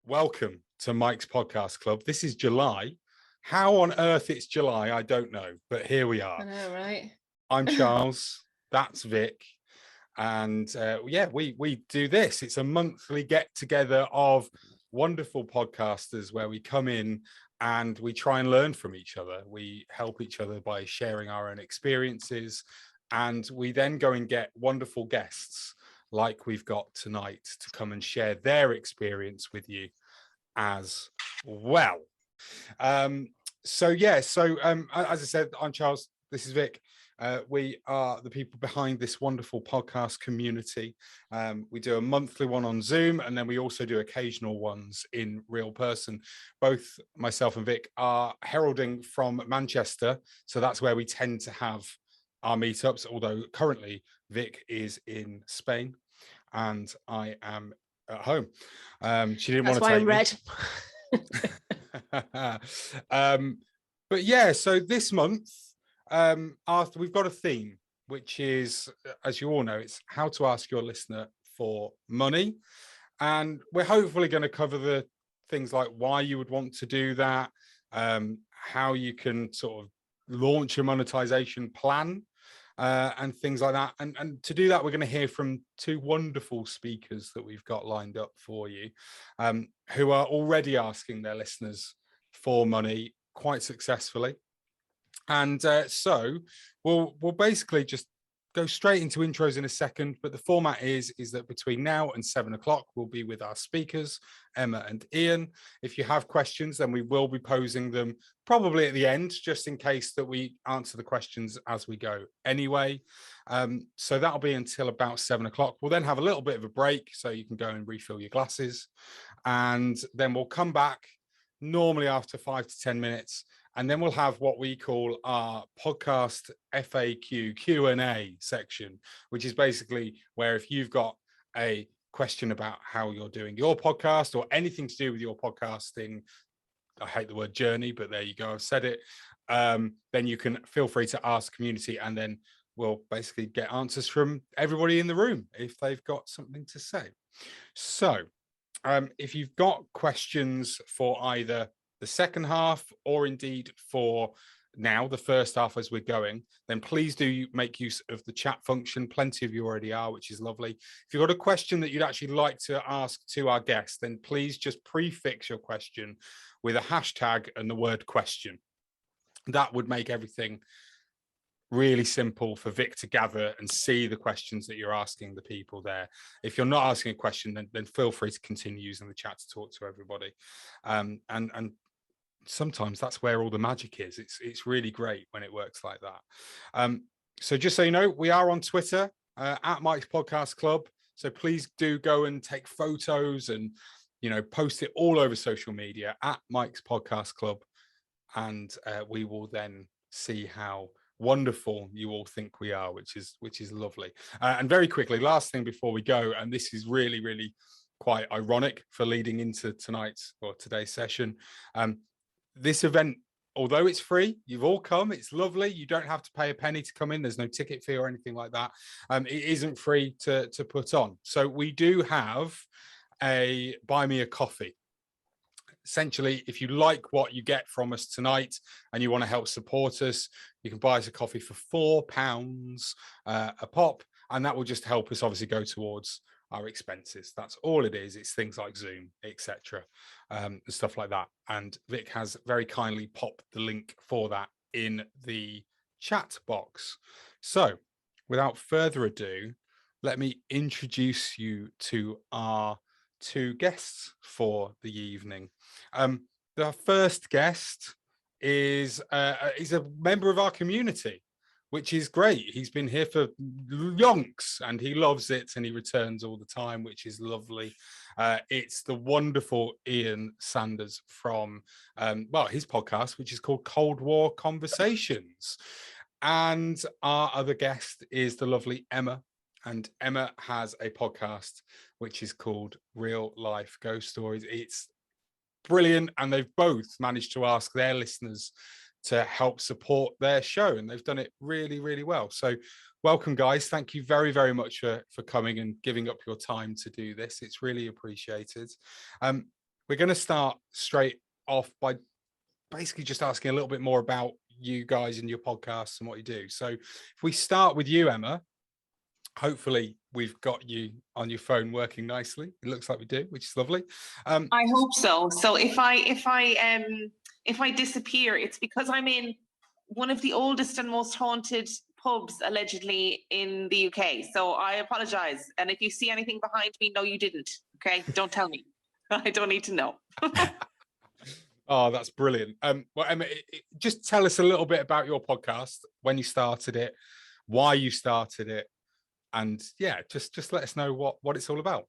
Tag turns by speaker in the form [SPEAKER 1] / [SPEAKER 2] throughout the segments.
[SPEAKER 1] welcome to Mike's Podcast Club. This is July. How on earth it's July, I don't know, but here we are.
[SPEAKER 2] I know, right?
[SPEAKER 1] I'm Charles, that's Vic, and we do this. It's a monthly get-together of wonderful podcasters where we come in and we try and learn from each other. We help each other by sharing our own experiences, and we then go and get wonderful guests like we've got tonight to come and share their experience with you as well. As I said, I'm Charles, this is Vic. We are the people behind this wonderful podcast community. We do a monthly one on Zoom, and then we also do occasional ones in real person. Both myself and Vic are heralding from Manchester, so that's where we tend to have our meetups, although currently Vic is in Spain and I am at home. She didn't want to take me. But yeah, so this month, after we've got a theme, which is, as you all know, it's how to ask your listener for money. And we're hopefully going to cover the things like why you would want to do that, how you can sort of launch a monetization plan, and things like that. And to do that, we're going to hear from two wonderful speakers that we've got lined up for you, who are already asking their listeners for money quite successfully. And so we'll basically just go straight into intros in a second, but the format is that between now and 7 o'clock we'll be with our speakers, Emma and Ian. If you have questions, then we will be posing them probably at the end, just in case that we answer the questions as we go anyway. So that'll be until about 7 o'clock. We'll then have a little bit of a break so you can go and refill your glasses, and then we'll come back normally after 5 to 10 minutes. And then we'll have what we call our podcast FAQ Q&A section, which is basically where if you've got a question about how you're doing your podcast or anything to do with your podcasting, I hate the word journey, but there you go, I've said it, then you can feel free to ask community, and then we'll basically get answers from everybody in the room if they've got something to say. So if you've got questions for either the second half or indeed for now the first half as we're going, then please do make use of the chat function. Plenty of you already are, which is lovely. If you've got a question that you'd actually like to ask to our guest, then please just prefix your question with a hashtag and the word question. That would make everything really simple for Vic to gather and see the questions that you're asking the people there. If you're not asking a question, then feel free to continue using the chat to talk to everybody. And sometimes that's where all the magic is. It's really great when it works like that. So just so you know, we are on Twitter at Mike's Podcast Club. So please do go and take photos and, you know, post it all over social media at Mike's Podcast Club. And we will then see how wonderful you all think we are, which is lovely. And very quickly, last thing before we go, and this is really, really quite ironic for leading into tonight's or today's session. This event, although it's free, you've all come, it's lovely, you don't have to pay a penny to come in, there's no ticket fee or anything like that. It isn't free to put on. So we do have a buy me a coffee. Essentially, if you like what you get from us tonight and you want to help support us, you can buy us a coffee for £4 a pop, and that will just help us obviously go towards our expenses. That's all it is. It's things like Zoom, etc., and stuff like that. And Vic has very kindly popped the link for that in the chat box. So without further ado, let me introduce you to our two guests for the evening. The first guest is a member of our community, which is great. He's been here for yonks and he loves it and he returns all the time, which is lovely. It's the wonderful Ian Sanders from his podcast, which is called Cold War Conversations. And our other guest is the lovely Emma. And Emma has a podcast which is called Real Life Ghost Stories. It's brilliant, and they've both managed to ask their listeners to help support their show, and they've done it really, really well. So welcome, guys. Thank you very, very much for coming and giving up your time to do this. It's really appreciated. we're going to start straight off by basically just asking a little bit more about you guys and your podcasts and what you do. So if we start with you, Emma, hopefully we've got you on your phone working nicely. It looks like we do, which is lovely.
[SPEAKER 2] I hope so. So if I disappear, it's because I'm in one of the oldest and most haunted pubs allegedly in the UK. So I apologize. And if you see anything behind me, no, you didn't. Okay, don't tell me. I don't need to know.
[SPEAKER 1] Oh, that's brilliant. Well, Emma, just tell us a little bit about your podcast, when you started it, why you started it, and yeah, just let us know what it's all about.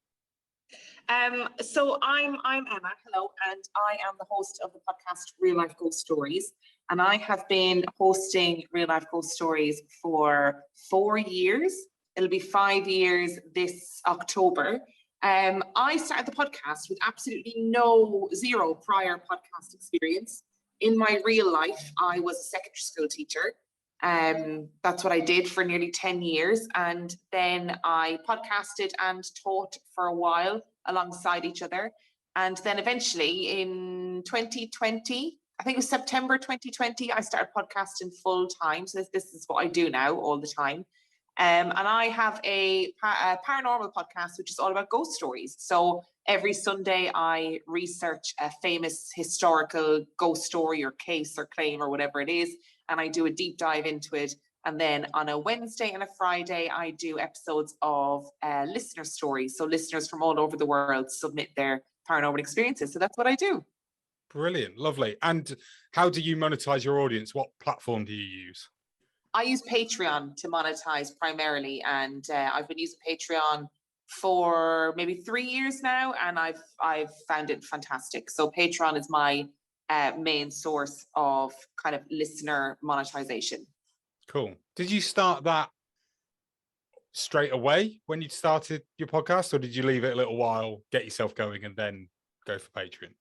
[SPEAKER 2] So I'm Emma, hello, and I am the host of the podcast Real Life Ghost Stories, and I have been hosting Real Life Ghost Stories for 4 years. It'll be 5 years this October. I started the podcast with absolutely zero prior podcast experience. In my real life, I was a secondary school teacher. That's what I did for nearly 10 years. And then I podcasted and taught for a while alongside each other. And then eventually in 2020, I think it was September 2020, I started podcasting full time. So this is what I do now all the time. And I have a paranormal podcast, which is all about ghost stories. So every Sunday I research a famous historical ghost story or case or claim or whatever it is, and I do a deep dive into it. And then on a Wednesday and a Friday, I do episodes of listener stories. So listeners from all over the world submit their paranormal experiences. So that's what I do.
[SPEAKER 1] Brilliant, lovely. And how do you monetize your audience? What platform do you use?
[SPEAKER 2] I use Patreon to monetize primarily, and I've been using Patreon for maybe 3 years now, and I've found it fantastic. So Patreon is my main source of kind of listener monetization.
[SPEAKER 1] Cool. Did you start that straight away when you started your podcast, or did you leave it a little while, get yourself going, and then go for Patreon?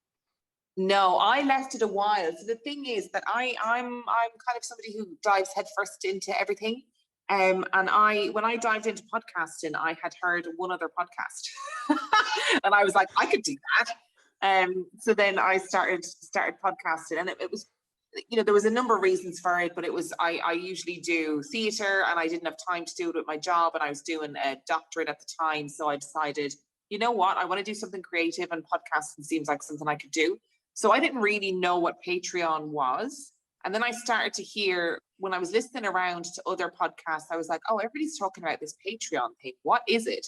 [SPEAKER 2] No, I left it a while. So the thing is that I'm kind of somebody who dives headfirst into everything. And when I dived into podcasting, I had heard one other podcast, and I was like, I could do that. So then I started podcasting, and it was, there was a number of reasons for it, but it was I usually do theatre, and I didn't have time to do it with my job, and I was doing a doctorate at the time, so I decided, you know what, I want to do something creative, and podcasting seems like something I could do. So I didn't really know what Patreon was. And then I started to hear, when I was listening around to other podcasts, I was like, oh, everybody's talking about this Patreon thing. What is it?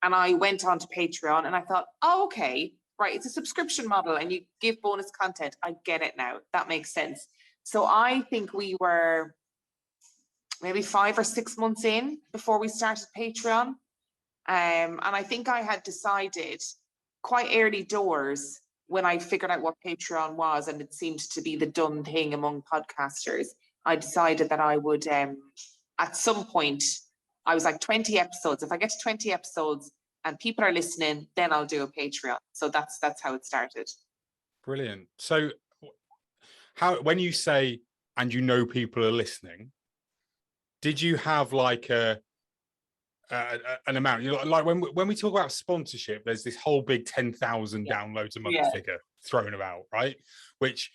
[SPEAKER 2] And I went on to Patreon and I thought, oh, okay, right. It's a subscription model and you give bonus content. I get it now. That makes sense. So I think we were maybe 5 or 6 months in before we started Patreon. And I think I had decided quite early doors, when I figured out what Patreon was, and it seemed to be the done thing among podcasters, I decided that I would, at some point, I was like 20 episodes. If I get to 20 episodes and people are listening, then I'll do a Patreon. So that's how it started. Brilliant.
[SPEAKER 1] So when you say, and people are listening, did you have like an amount, like when we talk about sponsorship, there's this whole big 10,000 downloads a month figure thrown about, right? Which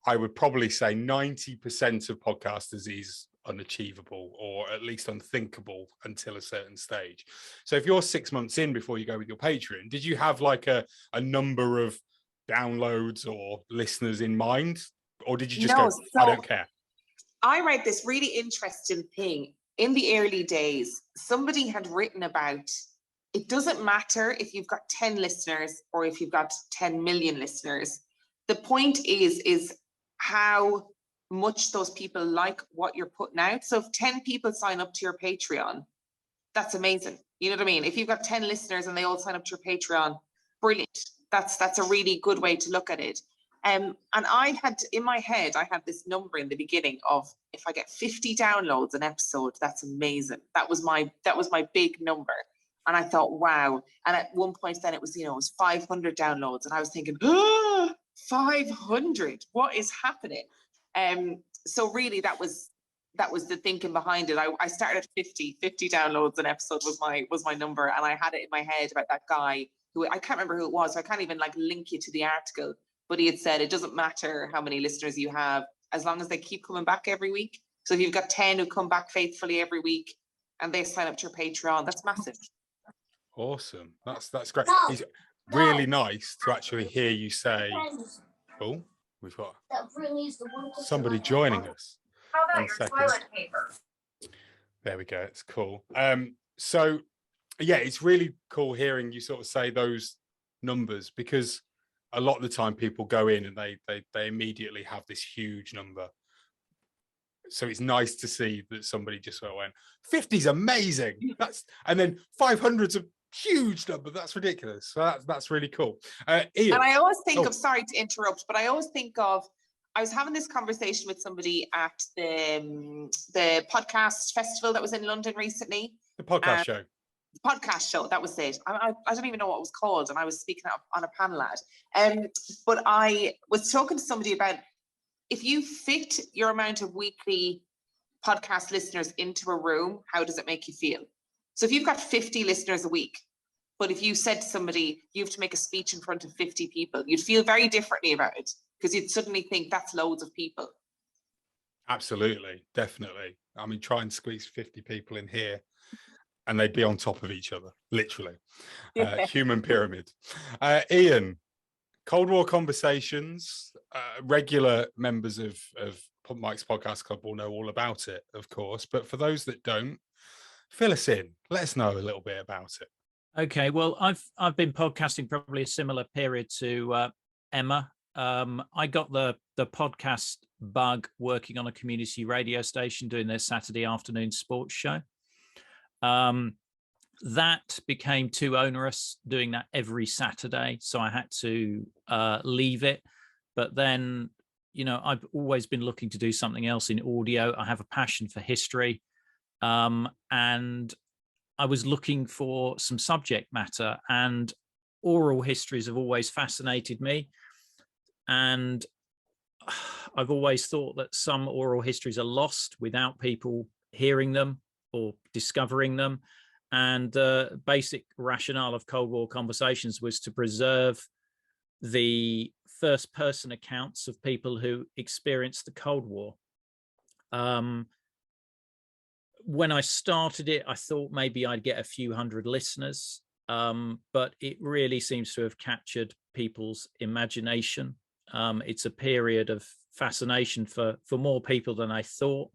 [SPEAKER 1] I would probably say 90% of podcasters is unachievable, or at least unthinkable until a certain stage. So if you're 6 months in before you go with your Patreon, did you have like a number of downloads or listeners in mind, or did you just go, I don't care?
[SPEAKER 2] I read this really interesting thing. In the early days, somebody had written about, it doesn't matter if you've got 10 listeners or if you've got 10 million listeners. The point is how much those people like what you're putting out. So if 10 people sign up to your Patreon, that's amazing. You know what I mean? If you've got 10 listeners and they all sign up to your Patreon, brilliant. That's a really good way to look at it. And I had, in my head, I had this number in the beginning of, if I get 50 downloads an episode, that's amazing. That was my big number. And I thought, wow. And at one point then it was 500 downloads. And I was thinking, 500, what is happening? So really that was that was the thinking behind it. I started at 50 downloads an episode was my number, and I had it in my head about that guy who I can't remember who it was, so I can't even like link you to the article, but he had said it doesn't matter how many listeners you have as long as they keep coming back every week. So if you've got 10 who come back faithfully every week and they sign up to your Patreon, that's massive.
[SPEAKER 1] Awesome. That's great. It's really nice to actually hear you say, oh, we've got somebody joining us. 1 second. There we go. It's cool. So yeah, it's really cool hearing you sort of say those numbers, because a lot of the time people go in and they immediately have this huge number. So it's nice to see that somebody just sort of went, 50's amazing. And then 500's a huge number. That's ridiculous. So that's really cool. Ian.
[SPEAKER 2] And I always think of, sorry to interrupt, but I always think of, I was having this conversation with somebody at the podcast festival that was in London recently.
[SPEAKER 1] The podcast show.
[SPEAKER 2] The podcast show, that was it. I don't even know what it was called, and I was speaking on a panel at. But I was talking to somebody about, if you fit your amount of weekly podcast listeners into a room, how does it make you feel? So if you've got 50 listeners a week, but if you said to somebody, you have to make a speech in front of 50 people, you'd feel very differently about it, because you'd suddenly think that's loads of people.
[SPEAKER 1] Absolutely, definitely. I mean, try and squeeze 50 people in here and they'd be on top of each other, literally. Human pyramid. Ian, Cold War Conversations, regular members of Mike's Podcast Club will know all about it, of course. But for those that don't, fill us in. Let us know a little bit about it.
[SPEAKER 3] Okay, well, I've been podcasting probably a similar period to Emma. I got the podcast bug working on a community radio station doing their Saturday afternoon sports show. That became too onerous, doing that every Saturday, so I had to leave it. But then, you know, I've always been looking to do something else in audio. I have a passion for history, and I was looking for some subject matter, and oral histories have always fascinated me. And I've always thought that some oral histories are lost without people hearing them or discovering them. And the basic rationale of Cold War Conversations was to preserve the first person accounts of people who experienced the Cold War. When I started it, I thought maybe I'd get a few hundred listeners, but it really seems to have captured people's imagination. It's a period of fascination for more people than I thought.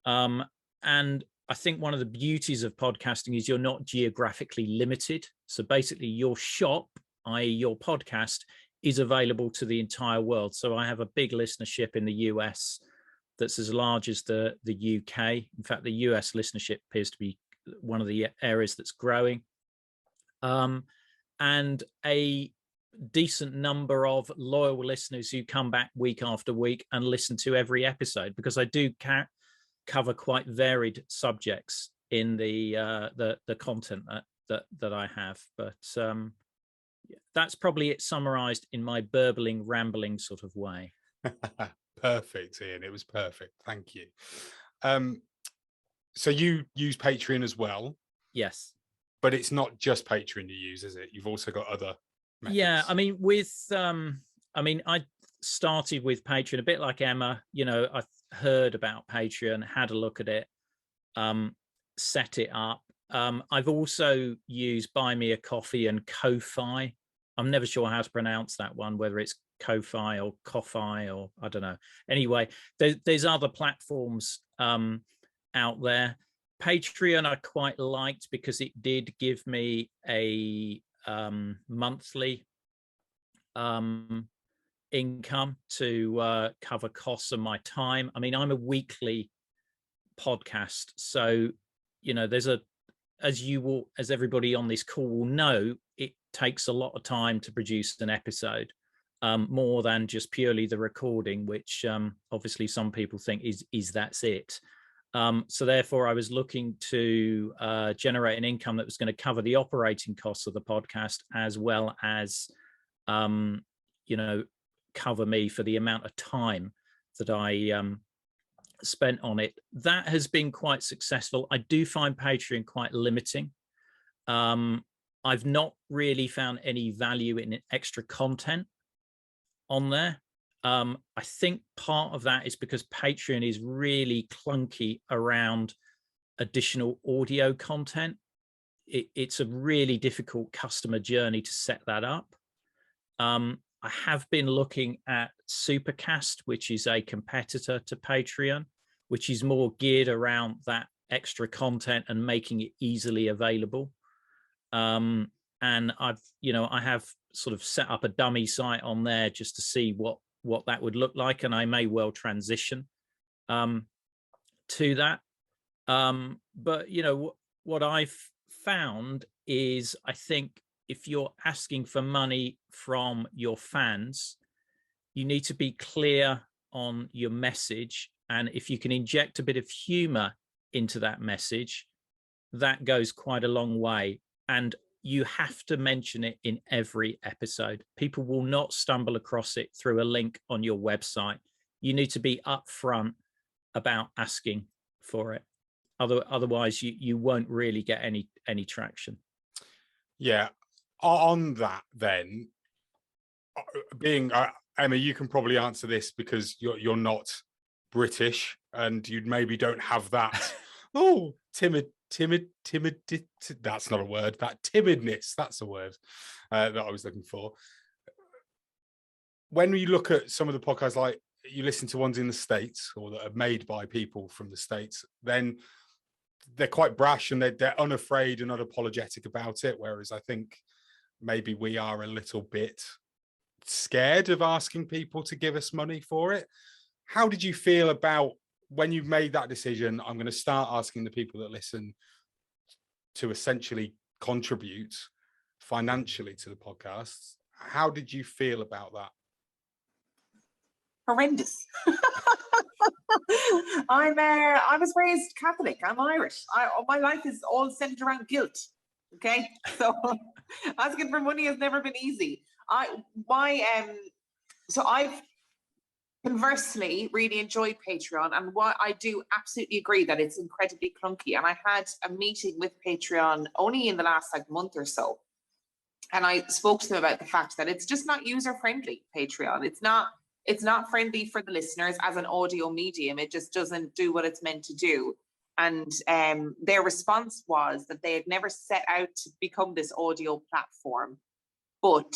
[SPEAKER 3] And I think one of the beauties of podcasting is you're not geographically limited. So basically your shop, i.e. your podcast, is available to the entire world. So I have a big listenership in the US that's as large as the UK. In fact, the US listenership appears to be one of the areas that's growing. And a decent number of loyal listeners who come back week after week and listen to every episode, because I do cover quite varied subjects in the content that I have. But that's probably it summarized in my burbling, rambling sort of way.
[SPEAKER 1] Perfect, Ian. It was perfect. Thank you. So you use Patreon as well?
[SPEAKER 3] Yes.
[SPEAKER 1] But it's not just Patreon you use, is it? You've also got other methods. Yeah,
[SPEAKER 3] I mean, I started with Patreon a bit like Emma. You know, I heard about Patreon, had a look at it, set it up. I've also used Buy Me a Coffee and Ko-Fi. I'm never sure how to pronounce that one, whether it's Ko-Fi or Ko-Fi or I don't know. Anyway, there's other platforms out there. Patreon I quite liked because it did give me a monthly income to cover costs of my time. I mean, I'm a weekly podcast, so you know, there's as everybody on this call will know, it takes a lot of time to produce an episode, more than just purely the recording, which obviously some people think is that's it. So therefore I was looking to generate an income that was going to cover the operating costs of the podcast, as well as you know, cover me for the amount of time that I spent on it. That has been quite successful. I do find Patreon quite limiting. I've not really found any value in extra content on there. I think part of that is because Patreon is really clunky around additional audio content. It's a really difficult customer journey to set that up. I have been looking at Supercast, which is a competitor to Patreon, which is more geared around that extra content and making it easily available. And I have sort of set up a dummy site on there just to see what that would look like, and I may well transition to that. But what I've found is, I think if you're asking for money from your fans, you need to be clear on your message, and if you can inject a bit of humor into that message, that goes quite a long way. And you have to mention it in every episode. People will not stumble across it through a link on your website. You need to be upfront about asking for it. Otherwise, you won't really get any traction.
[SPEAKER 1] Yeah. On that, then, being Emma, you can probably answer this because you're not British and you maybe don't have that. timid. That's not a word. That timidness. That's a word that I was looking for. When you look at some of the podcasts, like you listen to ones in the States or that are made by people from the States, then they're quite brash and they're unafraid and unapologetic about it. Whereas I think maybe we are a little bit scared of asking people to give us money for it. How did you feel about when you made that decision? I'm going to start asking the people that listen to essentially contribute financially to the podcasts. How did you feel about that?
[SPEAKER 2] Horrendous. I was raised Catholic. I'm Irish. My life is all centered around guilt. Okay, so asking for money has never been easy. So I've conversely really enjoyed Patreon, and what I do absolutely agree that it's incredibly clunky. And I had a meeting with Patreon only in the last month or so, and I spoke to them about the fact that it's just not user friendly. Patreon, it's not friendly for the listeners as an audio medium. It just doesn't do what it's meant to do. And their response was that they had never set out to become this audio platform, but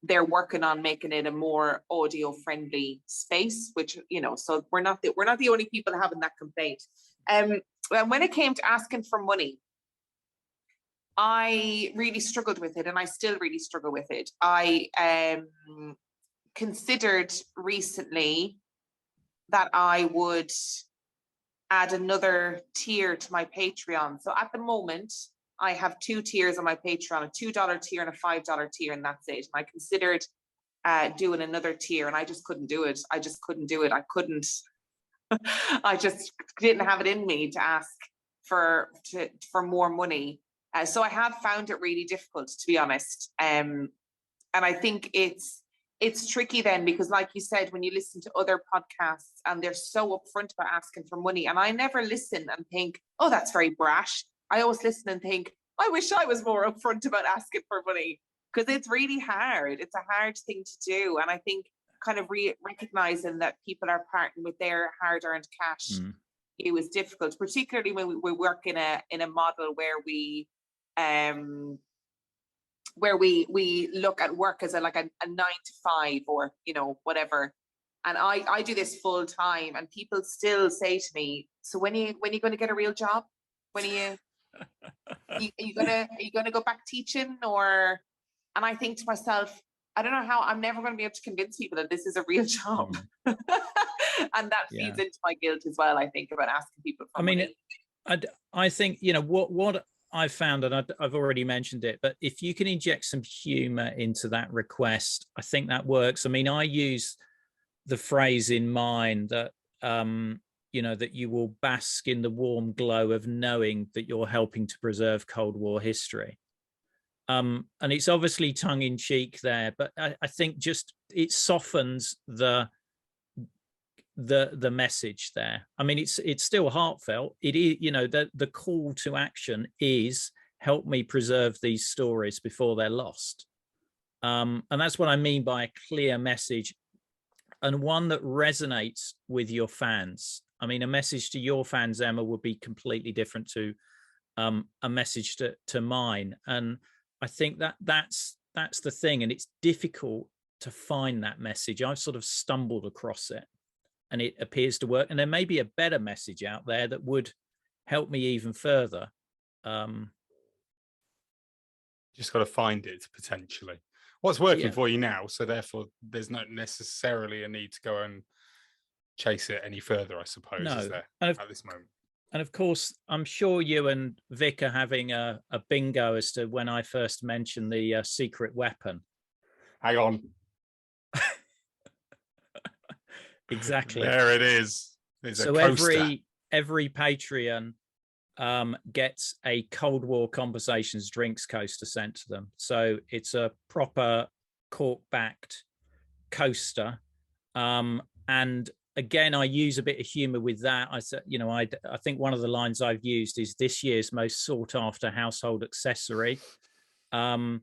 [SPEAKER 2] they're working on making it a more audio friendly space, which, so we're not the only people having that complaint. When it came to asking for money, I really struggled with it, and I still really struggle with it. I considered recently that I would add another tier to my Patreon. So at the moment, I have two tiers on my Patreon, a $2 tier and a $5 tier, and that's it. And I considered doing another tier, and I just couldn't do it. I just didn't have it in me to ask for more money. So I have found it really difficult, to be honest. And I think it's tricky then, because like you said, when you listen to other podcasts and they're so upfront about asking for money, and I never listen and think, oh, that's very brash. I always listen and think, I wish I was more upfront about asking for money, because it's really hard. It's a hard thing to do. And I think kind of recognizing that people are parting with their hard-earned cash, it was difficult, particularly when we work in a model where we look at work as a 9 to 5 or whatever. And I do this full time, and people still say to me, so when are you going to get a real job? When are you gonna go back teaching? And I think to myself, I don't know how, I'm never going to be able to convince people that this is a real job. And that feeds into my guilt as well, I think, about asking people for money.
[SPEAKER 3] I think, what I've found, and I've already mentioned it, but if you can inject some humor into that request, I think that works. I mean, I use the phrase in mine that, that you will bask in the warm glow of knowing that you're helping to preserve Cold War history. And it's obviously tongue in cheek there, but I think just it softens the the message there. I mean, it's still heartfelt. It is, you know, the call to action is help me preserve these stories before they're lost. And that's what I mean by a clear message, and one that resonates with your fans. I mean, a message to your fans, Emma, would be completely different to a message to mine. And I think that's the thing. And it's difficult to find that message. I've sort of stumbled across it, and it appears to work. And there may be a better message out there that would help me even further.
[SPEAKER 1] Just got to find it potentially. What's working for you now, so therefore there's not necessarily a need to go and chase it any further, I suppose, is there, at this moment?
[SPEAKER 3] And of course, I'm sure you and Vic are having a bingo as to when I first mentioned the secret weapon.
[SPEAKER 1] Hang on.
[SPEAKER 3] Exactly.
[SPEAKER 1] There it is. It's
[SPEAKER 3] so
[SPEAKER 1] a coaster.
[SPEAKER 3] every Patreon gets a Cold War Conversations drinks coaster sent to them. So it's a proper cork-backed coaster. And again, I use a bit of humor with that. I said, you know, I think one of the lines I've used is this year's most sought after household accessory. And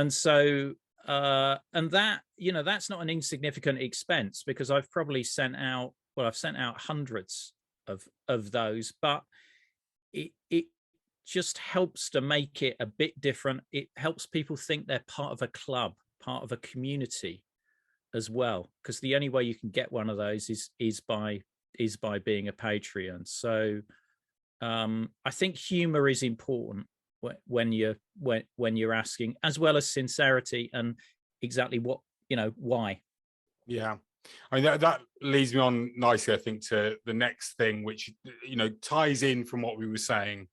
[SPEAKER 3] so, and that, you know, that's not an insignificant expense, because I've probably sent out hundreds of those, but it just helps to make it a bit different. It helps people think they're part of a club, part of a community as well, because the only way you can get one of those is by being a Patreon. So I think humor is important when you're asking, as well as sincerity and exactly what, you know, why.
[SPEAKER 1] Yeah, I mean, that leads me on nicely, I think, to the next thing, which, you know, ties in from what we were saying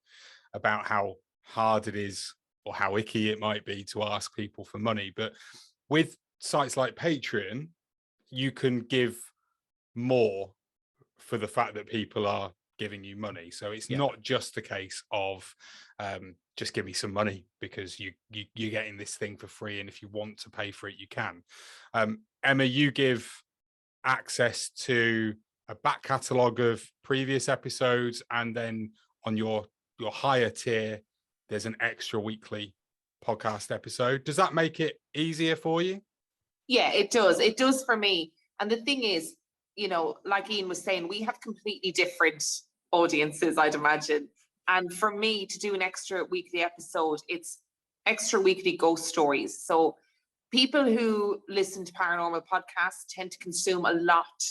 [SPEAKER 1] about how hard it is or how icky it might be to ask people for money. But with sites like Patreon, you can give more for the fact that people are giving you money. So it's not just a case of just give me some money because you're getting this thing for free, and if you want to pay for it, you can. Emma, you give access to a back catalogue of previous episodes, and then on your higher tier there's an extra weekly podcast episode. Does that make it easier for you?
[SPEAKER 2] Yeah, it does for me. And the thing is, you know, like Ian was saying, we have completely different audiences, I'd imagine. And for me to do an extra weekly episode, it's extra weekly ghost stories. So people who listen to paranormal podcasts tend to consume a lot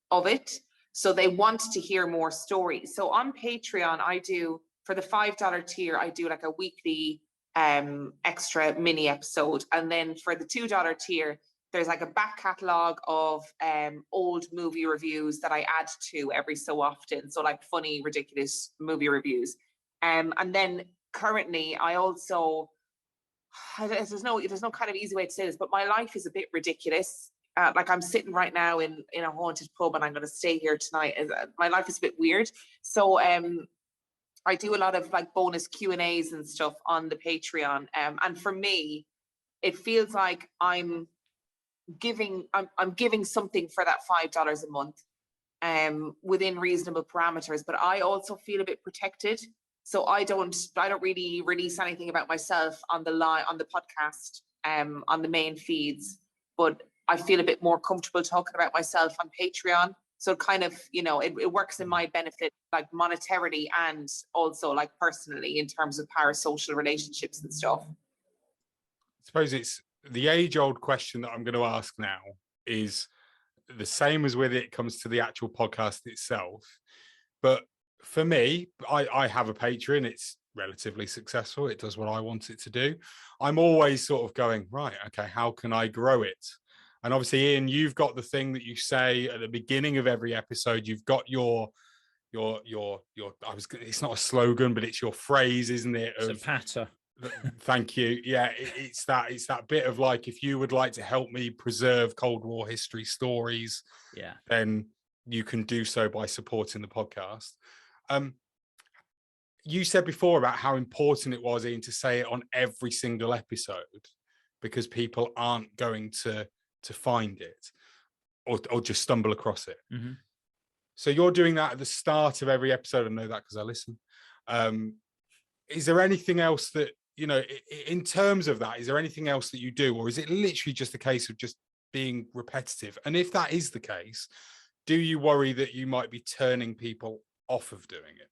[SPEAKER 2] of it. So they want to hear more stories. So on Patreon, I do, for the $5 tier, I do like a weekly extra mini episode. And then for the $2 tier, there's like a back catalogue of old movie reviews that I add to every so often. So like funny, ridiculous movie reviews. And then currently I also, there's no kind of easy way to say this, but my life is a bit ridiculous. Like I'm sitting right now in a haunted pub and I'm going to stay here tonight. My life is a bit weird. So I do a lot of like bonus Q&As and stuff on the Patreon. And for me, it feels like I'm giving something for that $5 a month within reasonable parameters, but I also feel a bit protected. So I don't really release anything about myself on the podcast, on the main feeds, but I feel a bit more comfortable talking about myself on Patreon. So kind of, you know, it works in my benefit, like monetarily and also like personally in terms of parasocial relationships and stuff.
[SPEAKER 1] I suppose it's the age-old question that I'm going to ask now is the same as when it comes to the actual podcast itself. But for me, I have a Patreon. It's relatively successful. It does what I want it to do. I'm always sort of going, right, okay, how can I grow it? And obviously, Ian, you've got the thing that you say at the beginning of every episode. You've got your it's not a slogan, but it's your phrase, isn't it?
[SPEAKER 3] It's a patter.
[SPEAKER 1] Thank you. Yeah, it's that bit of like, if you would like to help me preserve Cold War history stories, then you can do so by supporting the podcast. You said before about how important it was, Ian, to say it on every single episode because people aren't going to find it or just stumble across it.
[SPEAKER 3] Mm-hmm.
[SPEAKER 1] So you're doing that at the start of every episode. I know that because I listen. Is there anything else that, you know, in terms of that, is there anything else that you do, or is it literally just a case of just being repetitive? And if that is the case, do you worry that you might be turning people off of doing it?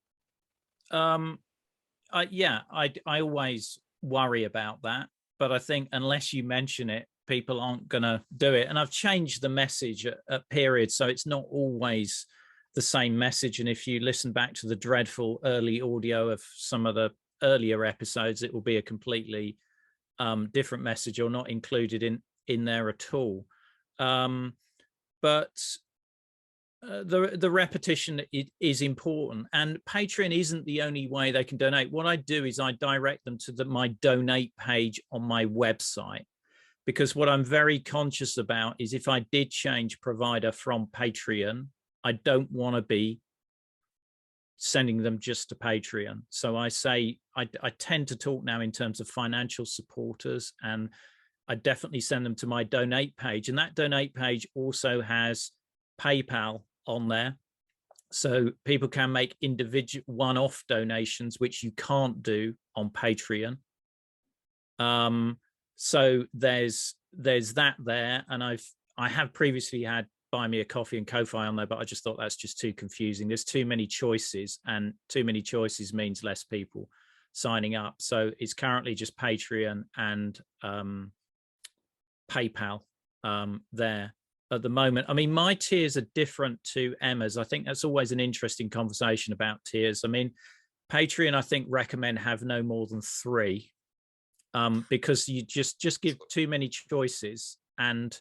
[SPEAKER 3] Yeah, I always worry about that, but I think unless you mention it, people aren't going to do it. And I've changed the message at periods, so it's not always the same message. And if you listen back to the dreadful early audio of some of the earlier episodes, it will be a completely different message, or not included in there at all. But the repetition is important, and Patreon isn't the only way they can donate. What I do is I direct them to my donate page on my website, because what I'm very conscious about is if I did change provider from Patreon, I don't want to be sending them just to Patreon. So I say I tend to talk now in terms of financial supporters, and I definitely send them to my donate page. And that donate page also has PayPal on there. So people can make individual one-off donations, which you can't do on Patreon. So there's that there. And I have previously had Buy Me a Coffee and Ko-Fi on there, but I just thought that's just too confusing. There's too many choices, and too many choices means less people signing up. So it's currently just Patreon and PayPal there at the moment. I mean, my tiers are different to Emma's. I think that's always an interesting conversation about tiers. I mean, Patreon, I think, recommend have no more than 3, because you just give too many choices, and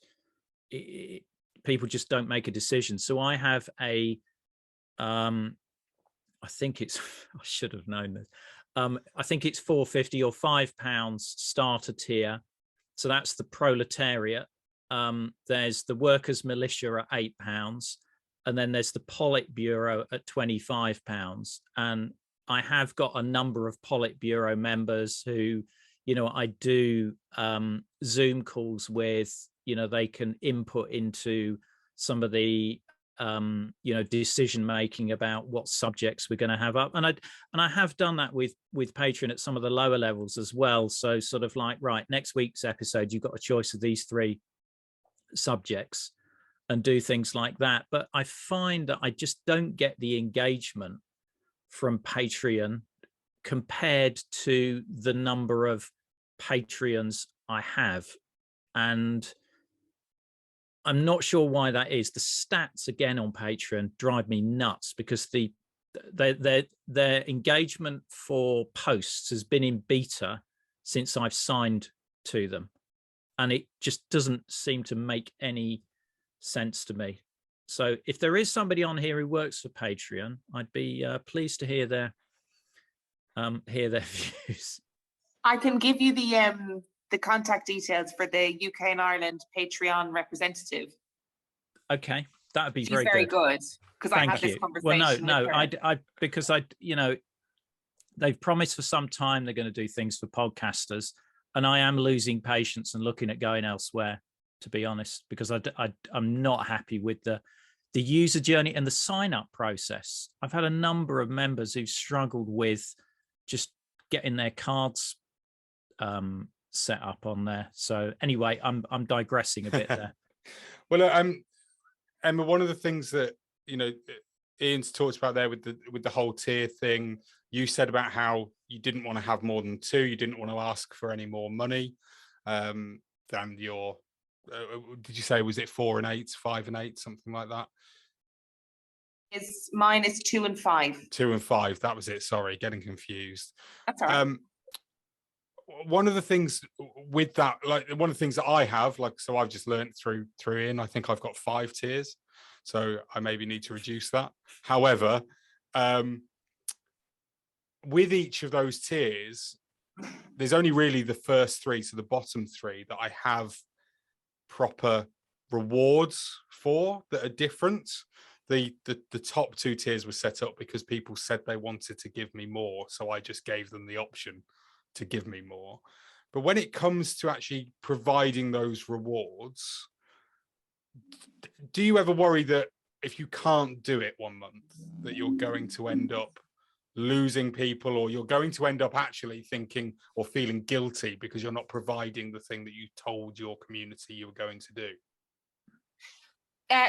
[SPEAKER 3] people just don't make a decision. So I have I think it's, I should have known this. I think it's £4.50 or £5 starter tier. So that's the proletariat. There's the workers' militia at £8, and then there's the Politburo at £25. And I have got a number of Politburo members who, you know, I do Zoom calls with. You know, they can input into some of the you know, decision making about what subjects we're going to have up, and I have done that with Patreon at some of the lower levels as well. So sort of like, right, next week's episode, you've got a choice of these 3 subjects, and do things like that. But I find that I just don't get the engagement from Patreon compared to the number of Patreons I have, and I'm not sure why that is. The stats again on Patreon drive me nuts, because their engagement for posts has been in beta since I've signed to them, and it just doesn't seem to make any sense to me. So if there is somebody on here who works for Patreon, I'd be pleased to hear their views.
[SPEAKER 2] I can give you the contact details for the UK and Ireland Patreon representative.
[SPEAKER 3] Okay, that would be
[SPEAKER 2] She's very good, because I had this conversation.
[SPEAKER 3] Well, no, I because you know, they've promised for some time they're going to do things for podcasters, and I am losing patience and looking at going elsewhere, to be honest, because I'm not happy with the user journey and the sign up process. I've had a number of members who've struggled with just getting their cards set up on there. So anyway, I'm digressing a bit there.
[SPEAKER 1] Well, Emma, one of the things that, you know, Ian's talked about there with the whole tier thing, you said about how you didn't want to have more than 2, you didn't want to ask for any more money than your did you say, was it 4 and 8, 5 and 8, something like that?
[SPEAKER 2] Mine is 2 and 5.
[SPEAKER 1] 2 and 5, that was it. Sorry, getting confused.
[SPEAKER 2] That's all right.
[SPEAKER 1] One of the things with that, like one of the things that I have, like, so I've just learned through Ian, I think I've got 5 tiers, so I maybe need to reduce that. However, with each of those tiers, there's only really the first 3, so the bottom 3, that I have proper rewards for that are different. The top 2 tiers were set up because people said they wanted to give me more, so I just gave them the option to give me more. But when it comes to actually providing those rewards, do you ever worry that if you can't do it one month, that you're going to end up losing people, or you're going to end up actually thinking or feeling guilty because you're not providing the thing that you told your community you were going to do?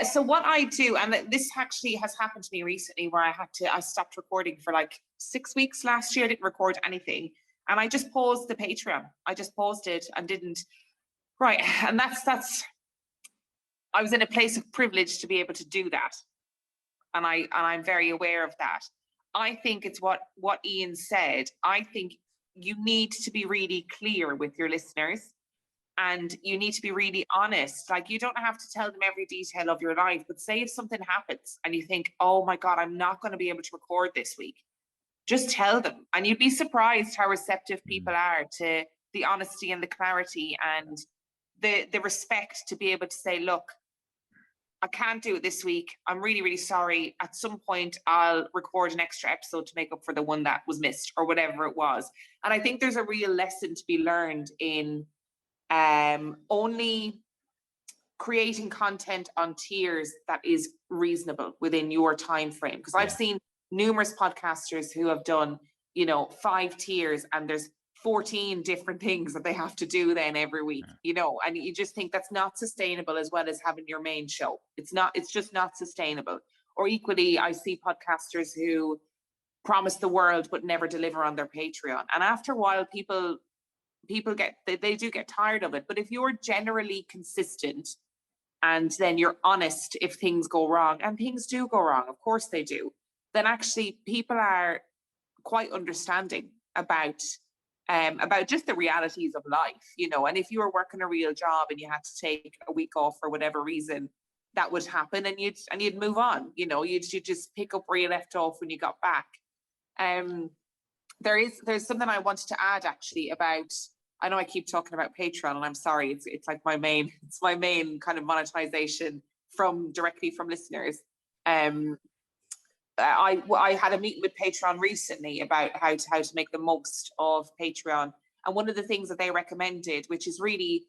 [SPEAKER 2] So what I do, and this actually has happened to me recently, where I stopped recording for like 6 weeks last year. I didn't record anything, and I just paused the Patreon. I just paused it and didn't. Right, and that's. I was in a place of privilege to be able to do that, and I'm very aware of that. I think it's what Ian said. I think you need to be really clear with your listeners, and you need to be really honest. Like, you don't have to tell them every detail of your life, but say if something happens and you think, oh my God, I'm not going to be able to record this week, just tell them. And you'd be surprised how receptive people are to the honesty and the clarity and the respect to be able to say, look, I can't do it this week. I'm really, really sorry. At some point, I'll record an extra episode to make up for the one that was missed, or whatever it was. And I think there's a real lesson to be learned in only creating content on tiers that is reasonable within your time frame. Because I've seen numerous podcasters who have done, 5 tiers, and there's 14 different things that they have to do then every week, and you just think that's not sustainable, as well as having your main show. It's just not sustainable. Or equally, I see podcasters who promise the world but never deliver on their Patreon. And after a while, people they do get tired of it. But if you're generally consistent, and then you're honest if things go wrong, and things do go wrong, of course they do, then actually people are quite understanding about just the realities of life, and if you were working a real job and you had to take a week off for whatever reason, that would happen, and you'd move on, you'd just pick up where you left off when you got back. There's something I wanted to add actually about, I know I keep talking about Patreon, and I'm sorry, it's like my main kind of monetization directly from listeners. I had a meeting with Patreon recently about how to make the most of Patreon. And one of the things that they recommended, which is really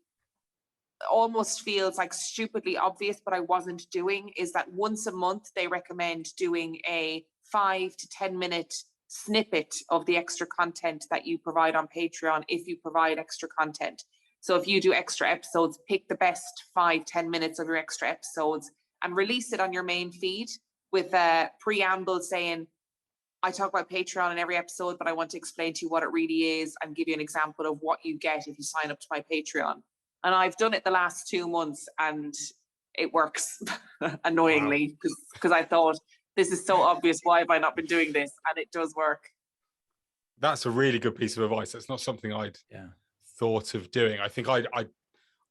[SPEAKER 2] almost feels like stupidly obvious, but I wasn't doing, is that once a month they recommend doing a 5 to 10 minute snippet of the extra content that you provide on Patreon, if you provide extra content. So if you do extra episodes, pick the best 5-10 minutes of your extra episodes and release it on your main feed, with a preamble saying, I talk about Patreon in every episode, but I want to explain to you what it really is and give you an example of what you get if you sign up to my Patreon. And I've done it the last 2 months, and it works annoyingly, because I thought, this is so obvious, why have I not been doing this? And it does work.
[SPEAKER 1] That's a really good piece of advice. That's not something I'd thought of doing. I think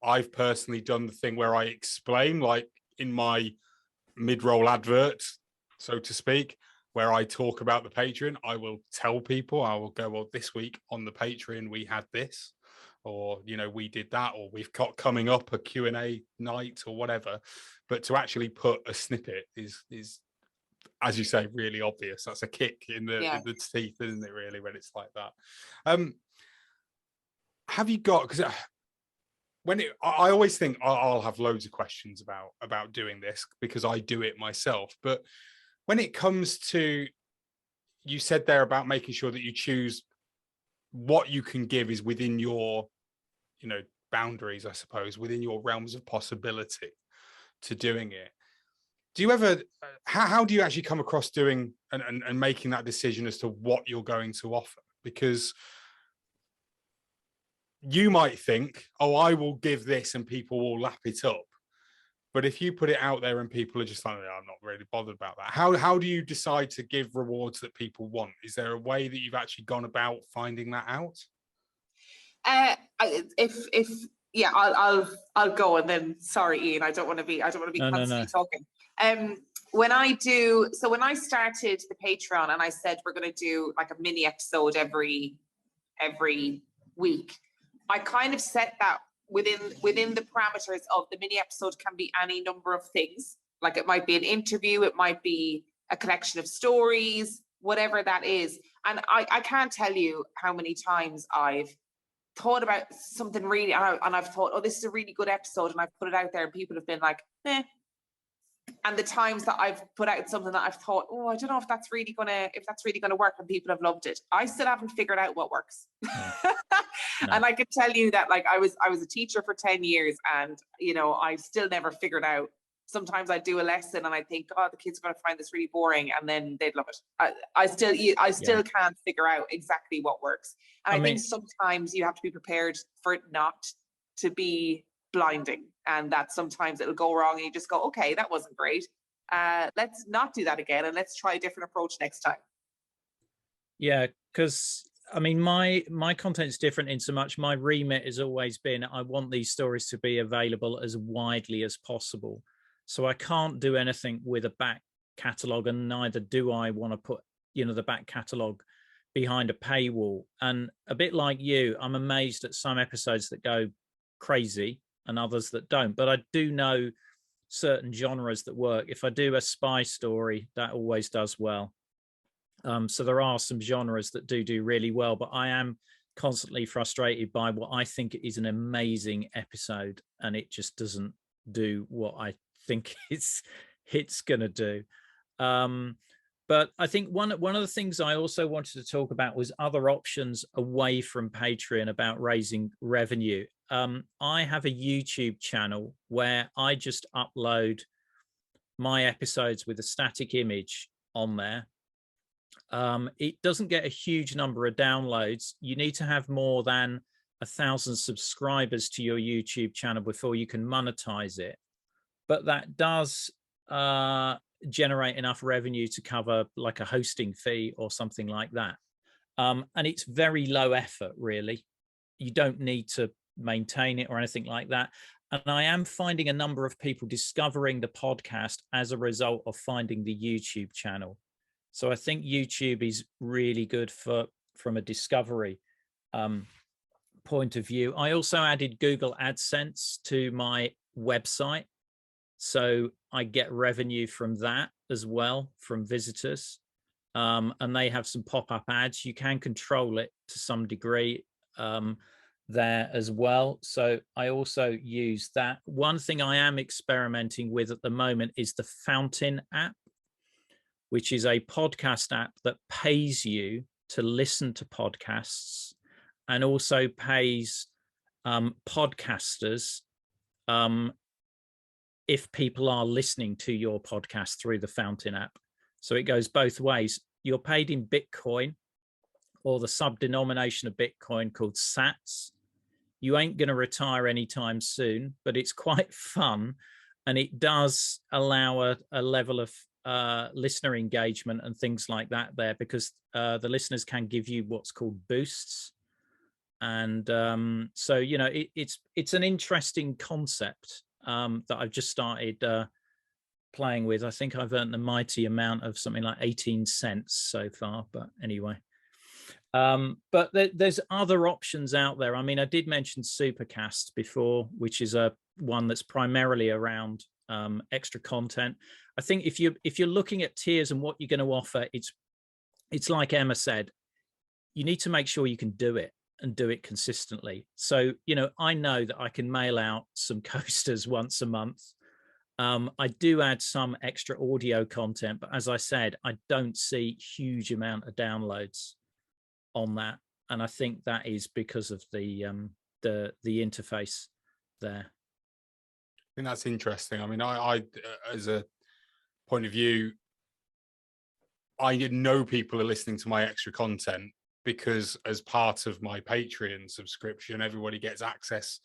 [SPEAKER 1] I've personally done the thing where I explain, like in my mid-roll advert, so to speak, where I talk about the Patreon. I will tell people, I will go, well, this week on the Patreon we had this, or we did that, or we've got coming up a Q&A night or whatever. But to actually put a snippet is as you say, really obvious. That's a kick in the teeth, isn't it, really, when it's like that? Have you got, because I always think I'll have loads of questions about doing this, because I do it myself. But when it comes to, you said there about making sure that you choose what you can give is within your, boundaries, I suppose, within your realms of possibility to doing it. Do you ever, how do you actually come across doing and making that decision as to what you're going to offer? Because you might think, oh, I will give this and people will lap it up. But if you put it out there and people are just like, I'm not really bothered about that. How do you decide to give rewards that people want? Is there a way that you've actually gone about finding that out?
[SPEAKER 2] I'll go, and then sorry, Ian, I don't want to be constantly talking. When I started the Patreon and I said we're going to do like a mini episode every week, I kind of set that within the parameters of the mini episode can be any number of things. Like, it might be an interview, it might be a collection of stories, whatever that is. And I can't tell you how many times I've thought about something really, and I've thought, oh, this is a really good episode, and I've put it out there and people have been like, and the times that I've put out something that I've thought, oh, I don't know if that's really gonna work, and people have loved it. I still haven't figured out what works.
[SPEAKER 3] No.
[SPEAKER 2] And I can tell you that, like, I was a teacher for 10 years, and you know, I still never figured out. Sometimes I do a lesson and I think, oh, the kids are going to find this really boring, and then they'd love it. I still can't figure out exactly what works. And I think sometimes you have to be prepared for it not to be blinding, and that sometimes it'll go wrong and you just go, okay, that wasn't great. Let's not do that again, and let's try a different approach next time.
[SPEAKER 3] Yeah, because I mean, my content's different in so much my remit has always been, I want these stories to be available as widely as possible. So I can't do anything with a back catalogue, and neither do I want to put, you know, the back catalogue behind a paywall. And a bit like you, I'm amazed at some episodes that go crazy and others that don't. But I do know certain genres that work. If I do a spy story, that always does well. So there are some genres that do really well, but I am constantly frustrated by what I think is an amazing episode, and it just doesn't do what I think it's gonna do. But I think one of the things I also wanted to talk about was other options away from Patreon about raising revenue. I have a YouTube channel where I just upload my episodes with a static image on there. It doesn't get a huge number of downloads. You need to have more than 1,000 subscribers to your YouTube channel before you can monetize it. But that does generate enough revenue to cover like a hosting fee or something like that. And it's very low effort, really. You don't need to maintain it or anything like that. And I am finding a number of people discovering the podcast as a result of finding the YouTube channel. So I think YouTube is really good from a discovery point of view. I also added Google AdSense to my website, so I get revenue from that as well, from visitors. And they have some pop-up ads. You can control it to some degree there as well. So I also use that. One thing I am experimenting with at the moment is the Fountain app, which is a podcast app that pays you to listen to podcasts, and also pays podcasters if people are listening to your podcast through the Fountain app. So it goes both ways. You're paid in Bitcoin, or the subdenomination of Bitcoin called sats. You ain't going to retire anytime soon, but it's quite fun, and it does allow a level of listener engagement and things like that there, because the listeners can give you what's called boosts. And so, you know, it's an interesting concept that I've just started playing with. I think I've earned a mighty amount of something like 18 cents so far, but anyway. But there's other options out there. I mean, I did mention Supercast before, which is one that's primarily around extra content. I think if you're looking at tiers and what you're going to offer, it's like Emma said, you need to make sure you can do it and do it consistently. So, you know, I know that I can mail out some coasters once a month. I do add some extra audio content, but as I said, I don't see huge amount of downloads on that, and I think that is because of the interface there.
[SPEAKER 1] I think that's interesting. I mean, I as a point of view, I know people are listening to my extra content because as part of my Patreon subscription, everybody gets access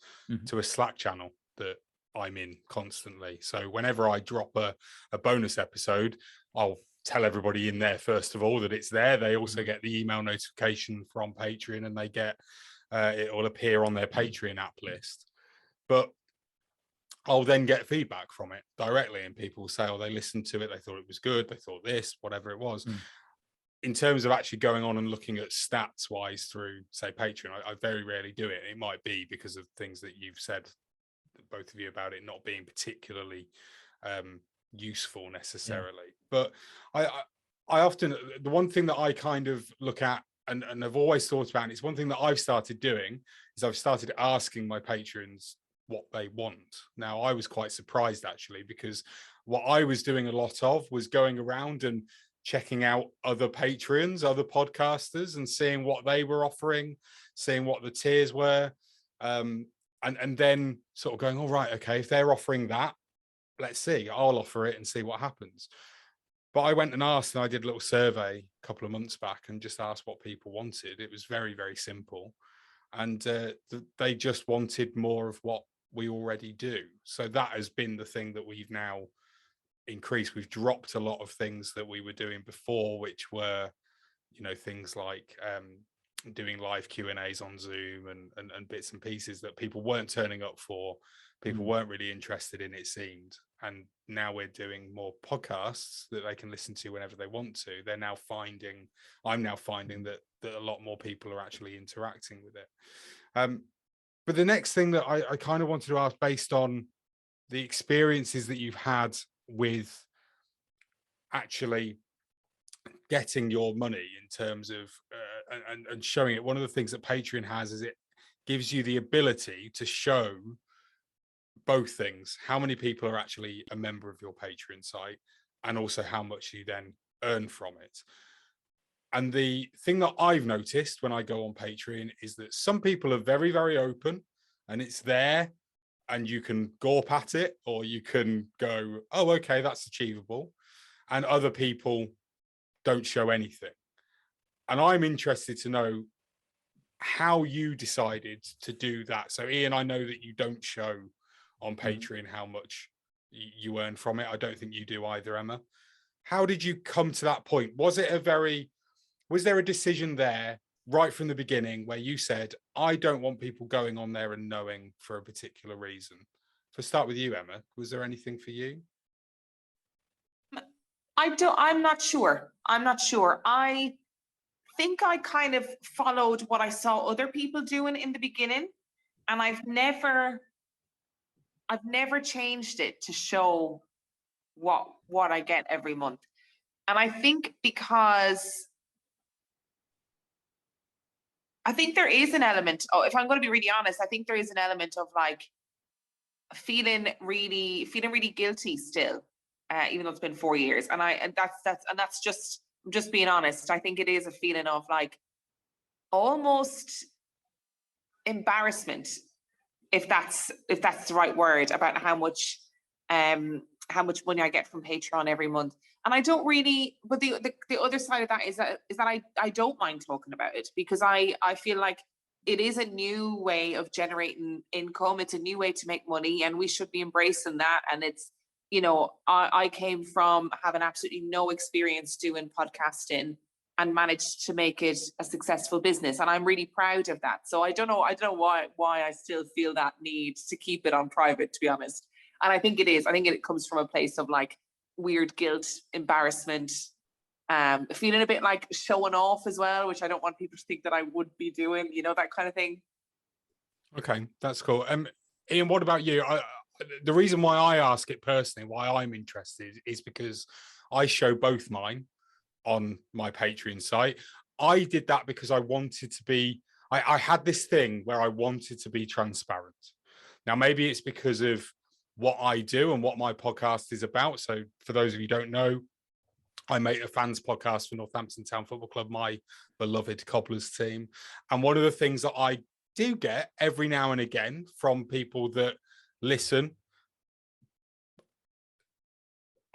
[SPEAKER 1] to a Slack channel that I'm in constantly. So whenever I drop a bonus episode, I'll tell everybody in there, first of all, that it's there. They also get the email notification from Patreon, and they get it will appear on their Patreon app list. But I'll then get feedback from it directly, and people say, oh, they listened to it, they thought it was good, they thought this, whatever it was. In terms of actually going on and looking at stats wise through, say, Patreon, I very rarely do it. It might be because of things that you've said, both of you, about it not being particularly useful necessarily. But I often, the one thing that I kind of look at and I've always thought about, and it's one thing that I've started doing, is I've started asking my patrons what they want. Now, I was quite surprised actually, because what I was doing a lot of was going around and checking out other Patreons, other podcasters, and seeing what they were offering, seeing what the tiers were, and then sort of going, all right, okay, if they're offering that, let's see, I'll offer it and see what happens. But I went and asked, and I did a little survey a couple of months back and just asked what people wanted. It was very, very simple. And they just wanted more of what we already do. So that has been the thing that we've now increased. We've dropped a lot of things that we were doing before, which were, you know, things like doing live Q&As on Zoom and bits and pieces that people weren't turning up for. People weren't really interested in, it seemed. And now we're doing more podcasts that they can listen to whenever they want to. I'm now finding that a lot more people are actually interacting with it. But the next thing that I kind of wanted to ask, based on the experiences that you've had with actually getting your money in terms of and showing it, one of the things that Patreon has is it gives you the ability to show both things: how many people are actually a member of your Patreon site, and also how much you then earn from it. And the thing that I've noticed when I go on Patreon is that some people are very, very open, and it's there, and you can gawp at it, or you can go, oh, okay, that's achievable. And other people don't show anything. And I'm interested to know how you decided to do that. So Ian, I know that you don't show on Patreon how much you earn from it. I don't think you do either, Emma. How did you come to that point? Was there a decision there right from the beginning where you said, I don't want people going on there and knowing for a particular reason? To start with you, Emma, was there anything for you?
[SPEAKER 2] I'm not sure. I think I kind of followed what I saw other people doing in the beginning, and I've never changed it to show what I get every month. And I think because I think there is an element, if I'm going to be really honest, I think there is an element of like feeling really guilty still, even though it's been 4 years. And that's just, I'm just being honest. I think it is a feeling of like almost embarrassment, if that's the right word, about how much money I get from Patreon every month. And I don't really, but the other side of that is that I don't mind talking about it, because I feel like it is a new way of generating income. It's a new way to make money, and we should be embracing that. And it's, you know, I came from having absolutely no experience doing podcasting and managed to make it a successful business, and I'm really proud of that. So I don't know why I still feel that need to keep it on private, to be honest. And I think it comes from a place of like weird guilt, embarrassment, feeling a bit like showing off as well, which I don't want people to think that I would be doing, you know, that kind of thing.
[SPEAKER 1] Okay, that's cool. Ian, what about you? The reason why I ask it personally, why I'm interested, is because I show both mine on my Patreon site. I did that because I wanted to be, I had this thing where I wanted to be transparent. Now, maybe it's because of what I do and what my podcast is about. So for those of you who don't know, I make a fans podcast for Northampton Town Football Club, my beloved Cobblers team. And one of the things that I do get every now and again from people that listen,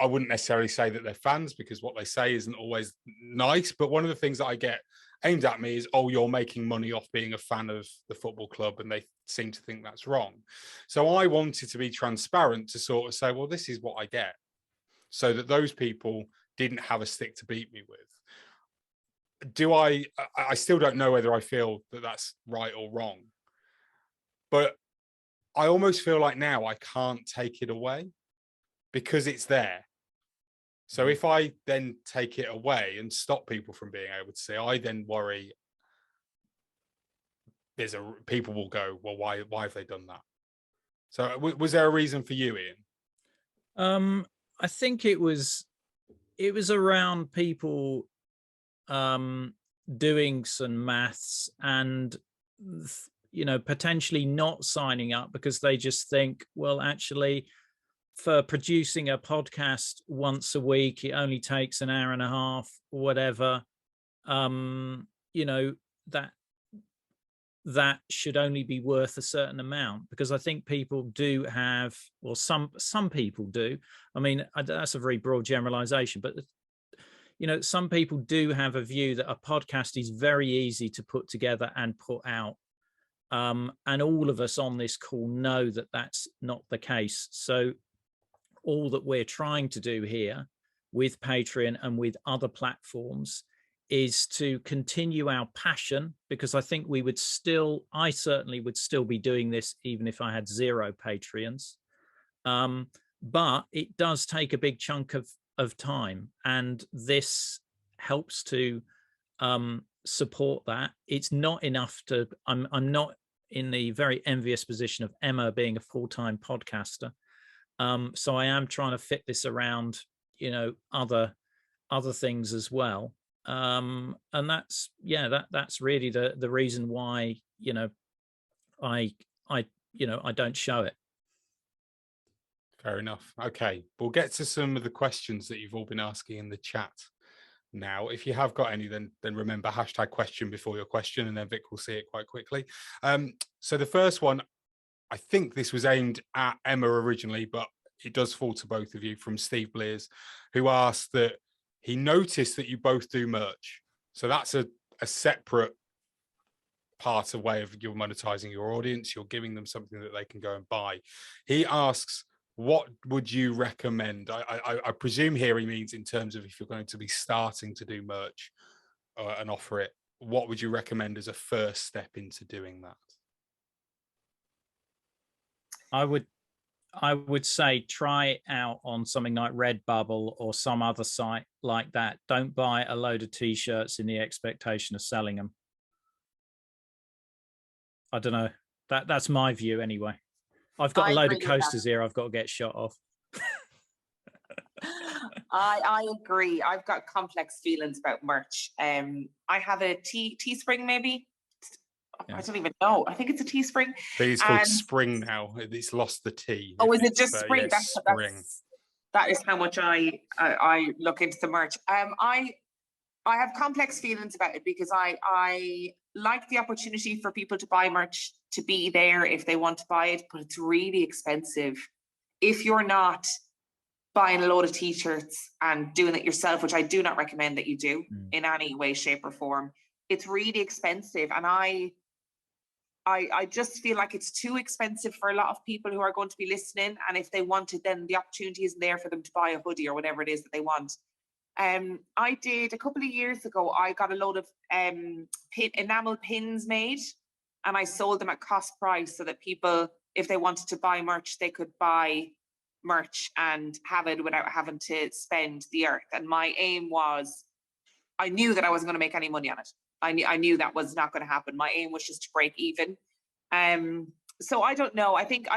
[SPEAKER 1] I wouldn't necessarily say that they're fans, because what they say isn't always nice. But one of the things that I get aimed at me is, oh, you're making money off being a fan of the football club, and they seem to think that's wrong. So I wanted to be transparent, to sort of say, well, this is what I get, so that those people didn't have a stick to beat me with. I still don't know whether I feel that that's right or wrong, but I almost feel like now I can't take it away because it's there. So if I then take it away and stop people from being able to see, I then worry people will go, well, why have they done that? So was there a reason for you, Ian?
[SPEAKER 3] I think it was around people doing some maths and, you know, potentially not signing up because they just think, well, actually, for producing a podcast once a week, it only takes an hour and a half or whatever. You know, that should only be worth a certain amount, because I think people do have, or some people do. I mean, that's a very broad generalization, but you know, some people do have a view that a podcast is very easy to put together and put out. And all of us on this call know that that's not the case. So all that we're trying to do here with Patreon and with other platforms is to continue our passion, because I think I certainly would still be doing this even if I had 0 Patreons. But it does take a big chunk of time, and this helps to support that. It's not enough to, I'm not in the very envious position of Emma being a full-time podcaster. So I am trying to fit this around, you know, other things as well. And that's really the reason why, you know, I don't show it.
[SPEAKER 1] Fair enough. Okay, we'll get to some of the questions that you've all been asking in the chat now. If you have got any, then remember #question before your question, and then Vic will see it quite quickly. So the first one, I think this was aimed at Emma originally, but it does fall to both of you, from Steve Blears, who asked that he noticed that you both do merch. So that's a separate part of way of you're monetizing your audience. You're giving them something that they can go and buy. He asks, what would you recommend? I presume here he means in terms of if you're going to be starting to do merch and offer it, what would you recommend as a first step into doing that?
[SPEAKER 3] I would say try it out on something like Redbubble or some other site like that. Don't buy a load of t-shirts in the expectation of selling them. I don't know. That's my view anyway. I've got a load of coasters here I've got to get shot off.
[SPEAKER 2] I agree. I've got complex feelings about merch. I have a Teespring maybe. Yeah. I don't even know. I think it's a Teespring.
[SPEAKER 1] I think it's called Spring now. It's lost the T.
[SPEAKER 2] Oh, is it just Spring?
[SPEAKER 1] Yeah, Spring.
[SPEAKER 2] That is how much I look into the merch. I have complex feelings about it, because I like the opportunity for people to buy merch, to be there if they want to buy it, but it's really expensive. If you're not buying a load of t-shirts and doing it yourself, which I do not recommend that you do in any way, shape or form, it's really expensive. And I just feel like it's too expensive for a lot of people who are going to be listening. And if they want it, then the opportunity isn't there for them to buy a hoodie or whatever it is that they want. I did a couple of years ago, I got a load of enamel pins made, and I sold them at cost price so that people, if they wanted to buy merch, they could buy merch and have it without having to spend the earth. And my aim was, I knew that I wasn't going to make any money on it. I knew that was not going to happen. My aim was just to break even. So I don't know. I think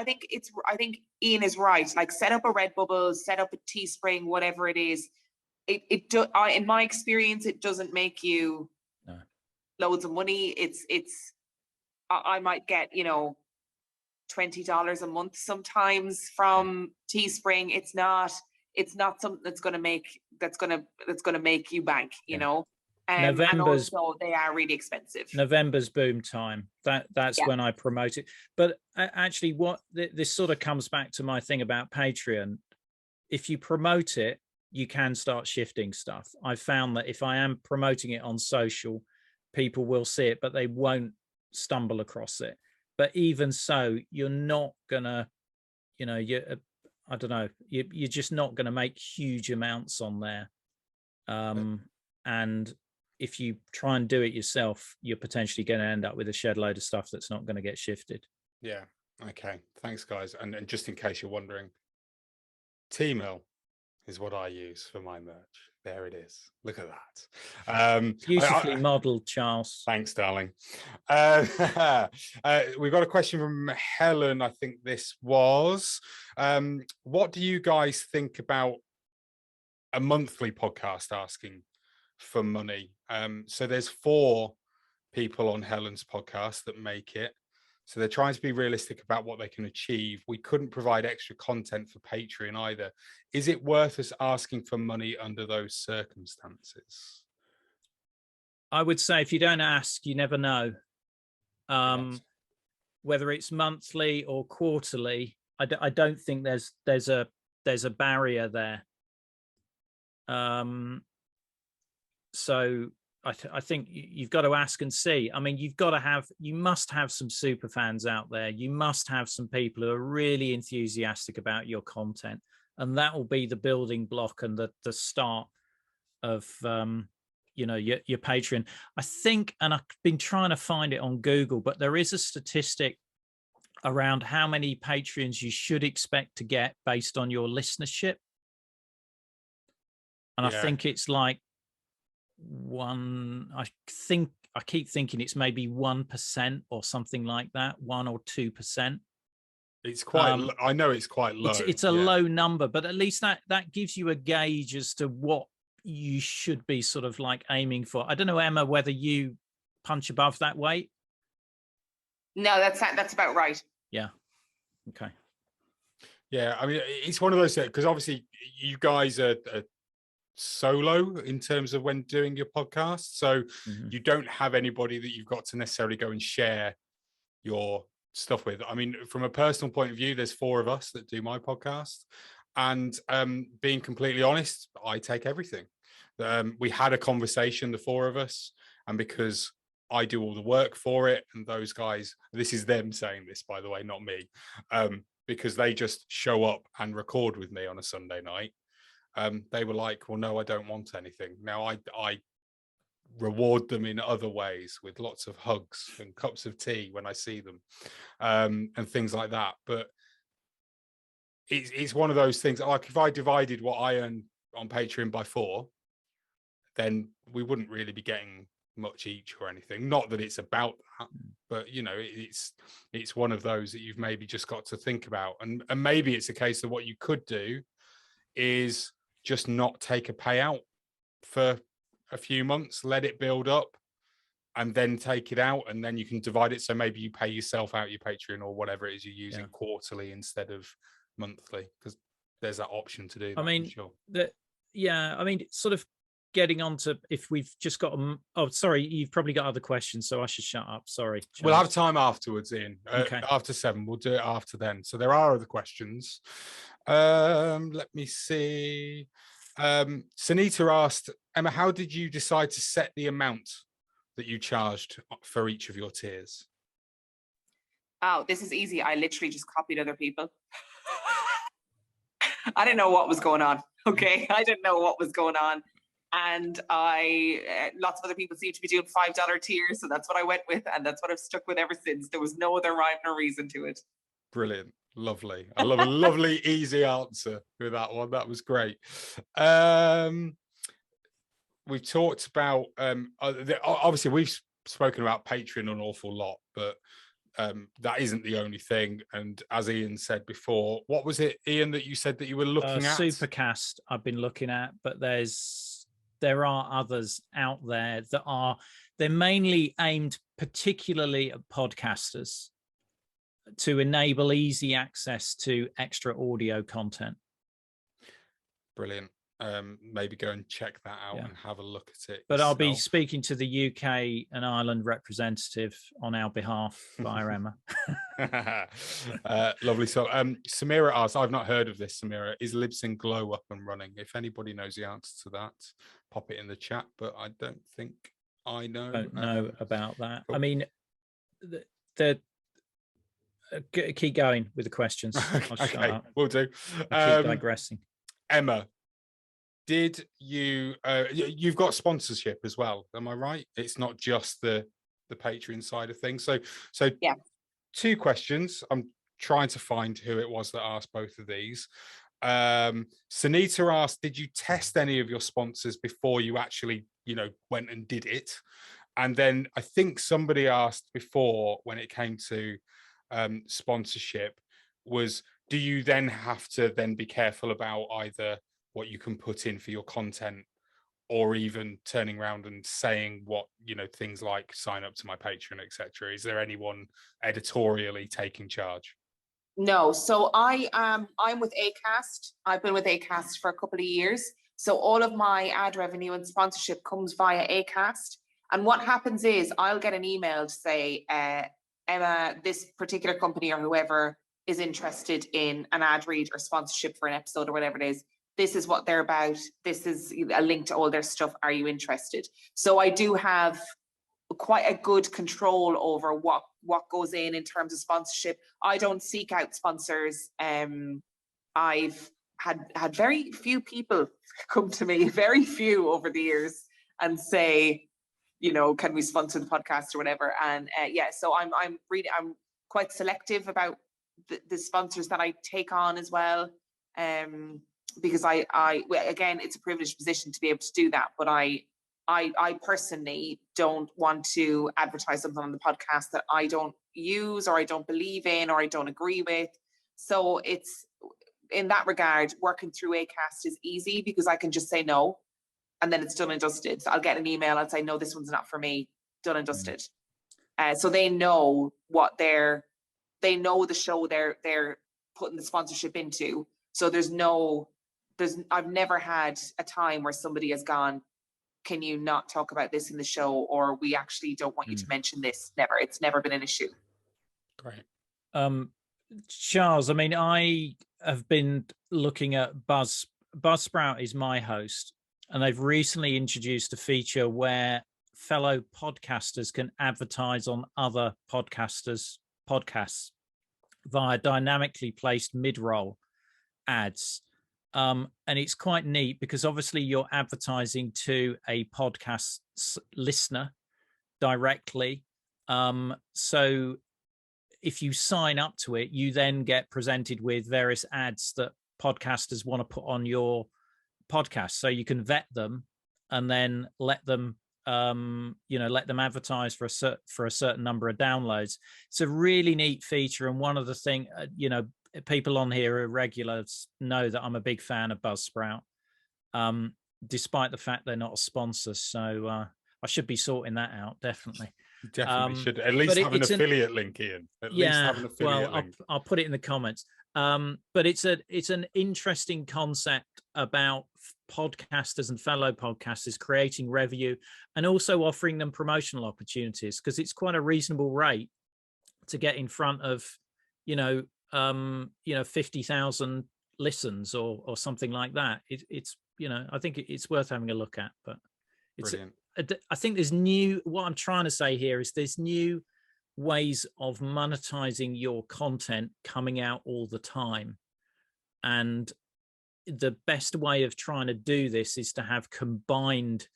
[SPEAKER 2] Ian is right. Like, set up a Redbubble, set up a Teespring, whatever it is. In my experience, it doesn't make you loads of money. I might get, you know, $20 a month sometimes from Teespring. It's not something that's going to make you bank, you know. And also they are really expensive.
[SPEAKER 3] November's boom time. That's when I promote it. But actually, what this sort of comes back to my thing about Patreon. If you promote it, you can start shifting stuff. I've found that if I am promoting it on social, people will see it, but they won't stumble across it. But even so, you're not gonna, you know, I don't know, you're just not gonna make huge amounts on there. And if you try and do it yourself, you're potentially going to end up with a shed load of stuff that's not going to get shifted.
[SPEAKER 1] Yeah. Okay. Thanks, guys. And just in case you're wondering, T-mail is what I use for my merch. There it is. Look at that.
[SPEAKER 3] Beautifully modelled, Charles.
[SPEAKER 1] Thanks, darling. We've got a question from Helen. I think this was, what do you guys think about a monthly podcast asking for money? So there's 4 people on Helen's podcast that make it. So they're trying to be realistic about what they can achieve. We couldn't provide extra content for Patreon either. Is it worth us asking for money under those circumstances?
[SPEAKER 3] I would say if you don't ask, you never know.
[SPEAKER 1] Yes.
[SPEAKER 3] Whether it's monthly or quarterly, I don't think there's a barrier there. So I think you've got to ask and see. I mean, you must have some super fans out there. You must have some people who are really enthusiastic about your content, and that will be the building block and the start of your Patreon. I think, and I've been trying to find it on Google, but there is a statistic around how many Patreons you should expect to get based on your listenership, and I think it's like I keep thinking it's maybe 1% or something like that, 1 or 2%.
[SPEAKER 1] It's quite I know it's quite low.
[SPEAKER 3] It's a low number, but at least that gives you a gauge as to what you should be sort of like aiming for. I don't know, Emma, whether you punch above that weight.
[SPEAKER 2] No, that's about right.
[SPEAKER 3] Yeah. Okay.
[SPEAKER 1] Yeah, I mean, it's one of those things, because obviously you guys are solo in terms of when doing your podcast, so you don't have anybody that you've got to necessarily go and share your stuff with. I mean, from a personal point of view, there's 4 of us that do my podcast, and being completely honest, I take everything. We had a conversation, the 4 of us, and because I do all the work for it, and those guys, this is them saying this, by the way, not me, because they just show up and record with me on a Sunday night. They were like, well, no, I don't want anything. Now I reward them in other ways with lots of hugs and cups of tea when I see them, and things like that. But it's one of those things, like if I divided what I earn on Patreon by 4, then we wouldn't really be getting much each or anything. Not that it's about that, but it's one of those that you've maybe just got to think about. And maybe it's a case of what you could do is just not take a payout for a few months, let it build up, and then take it out, and then you can divide it. So maybe you pay yourself out your Patreon or whatever it is you're using quarterly instead of monthly, because there's that option to do that.
[SPEAKER 3] I mean,
[SPEAKER 1] sure.
[SPEAKER 3] I mean, sort of getting on to, if we've just got oh, sorry, you've probably got other questions, so I should shut up. Sorry, Charles.
[SPEAKER 1] We'll have time afterwards, Ian.
[SPEAKER 3] Okay.
[SPEAKER 1] After 7, we'll do it after then. So there are other questions. Let me see. Sunita asked, Emma, how did you decide to set the amount that you charged for each of your tiers?
[SPEAKER 2] Oh, this is easy. I literally just copied other people. I didn't know what was going on. Okay, I didn't know what was going on. And lots of other people seem to be doing $5 tiers, so that's what I went with, and that's what I've stuck with ever since. There was no other rhyme or reason to it.
[SPEAKER 1] Brilliant. Lovely. I love a lovely, easy answer with that one. That was great. We've talked about, obviously we've spoken about Patreon an awful lot, but that isn't the only thing. And as Ian said before, what was it, Ian, that you said that you were looking at?
[SPEAKER 3] Supercast I've been looking at, but there are others out there that they're mainly aimed particularly at podcasters to enable easy access to extra audio content.
[SPEAKER 1] Brilliant. Maybe go and check that out and have a look at it.
[SPEAKER 3] But yourself. I'll be speaking to the UK and Ireland representative on our behalf via Emma.
[SPEAKER 1] Lovely. So Samira asked, I've not heard of this, Samira. Is Libsyn Glow up and running? If anybody knows the answer to that, pop it in the chat, but I don't think I know.
[SPEAKER 3] Don't know about that. Cool. I mean, keep going with the questions.
[SPEAKER 1] Okay, we'll do.
[SPEAKER 3] Keep digressing.
[SPEAKER 1] Emma, did you've got sponsorship as well, am I right? It's not just the Patreon side of things. So
[SPEAKER 2] yeah.
[SPEAKER 1] 2 questions. I'm trying to find who it was that asked both of these. Sunita asked, did you test any of your sponsors before you actually went and did it? And then I think somebody asked before, when it came to sponsorship, was, do you then have to then be careful about either what you can put in for your content or even turning around and saying what, things like sign up to my Patreon, etc.? Is there anyone editorially taking charge?
[SPEAKER 2] No, so I'm with Acast. I've been with Acast for a couple of years. So all of my ad revenue and sponsorship comes via Acast. And what happens is I'll get an email to say, Emma, this particular company or whoever is interested in an ad read or sponsorship for an episode or whatever it is. This is what they're about. This is a link to all their stuff. Are you interested? So I do have quite a good control over what goes in terms of sponsorship. I don't seek out sponsors. I've had very few people come to me, very few over the years, and say, can we sponsor the podcast or whatever? And so I'm quite selective about the sponsors that I take on as well. Because again, it's a privileged position to be able to do that, but I personally don't want to advertise something on the podcast that I don't use or I don't believe in or I don't agree with. So it's, in that regard, working through Acast is easy because I can just say no, and then it's done and dusted. So I'll get an email, I'll say, no, this one's not for me, done and dusted. So they know they know the show they're putting the sponsorship into. So I've never had a time where somebody has gone, can you not talk about this in the show? Or we actually don't want you to mention this. Never. It's never been an issue.
[SPEAKER 1] Great.
[SPEAKER 3] Charles, I mean, I have been looking at Buzzsprout is my host, and they've recently introduced a feature where fellow podcasters can advertise on other podcasters' podcasts via dynamically placed mid-roll ads. And it's quite neat because obviously you're advertising to a podcast listener directly. So if you sign up to it, you then get presented with various ads that podcasters want to put on your podcast. So you can vet them and then let them advertise for a certain number of downloads. It's a really neat feature. And one of the things, people on here are regulars know that I'm a big fan of Buzzsprout, despite the fact they're not a sponsor. So I should be sorting that out, definitely.
[SPEAKER 1] You definitely should at least have an affiliate link, Ian. At least have an affiliate link.
[SPEAKER 3] I'll put it in the comments. But it's an interesting concept about podcasters and fellow podcasters creating revenue and also offering them promotional opportunities, because it's quite a reasonable rate to get in front of 50,000 listens or something like that. It's I think it's worth having a look at. But it's
[SPEAKER 1] brilliant.
[SPEAKER 3] I think what I'm trying to say here is there's new ways of monetizing your content coming out all the time, and the best way of trying to do this is to have combined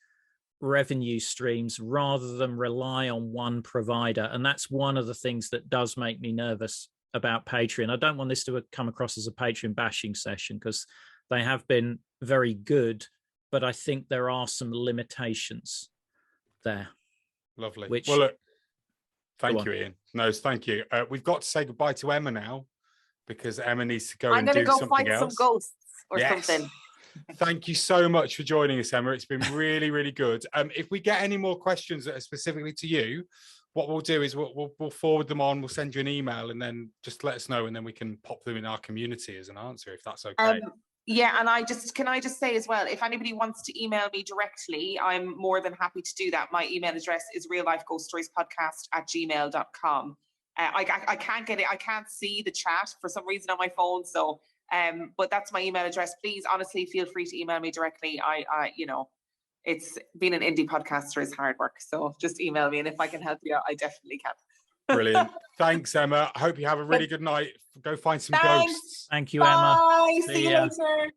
[SPEAKER 3] revenue streams rather than rely on one provider. And that's one of the things that does make me nervous about Patreon. I don't want this to come across as a Patreon bashing session, because they have been very good, but I think there are some limitations there.
[SPEAKER 1] Lovely. Well, look, thank you, Ian. No, thank you. We've got to say goodbye to Emma now, because Emma needs to go and do something else. I'm going to go fight
[SPEAKER 2] some ghosts or something.
[SPEAKER 1] Thank you so much for joining us, Emma. It's been really, really good. If we get any more questions that are specifically to you, what we'll do is we'll forward them on. We'll send you an email, and then just let us know, and then we can pop them in our community as an answer, if that's okay.
[SPEAKER 2] Yeah, and can I just say as well, if anybody wants to email me directly, I'm more than happy to do that. My email address is reallifeghoststoriespodcast@gmail.com. I can't get it. I can't see the chat for some reason on my phone. So, but that's my email address. Please, honestly, feel free to email me directly. It's being an indie podcaster is hard work. So just email me, and if I can help you out, I definitely can.
[SPEAKER 1] Brilliant. Thanks, Emma. I hope you have a really good night. Go find some ghosts.
[SPEAKER 3] Thank you, Emma.
[SPEAKER 2] Bye. See you later.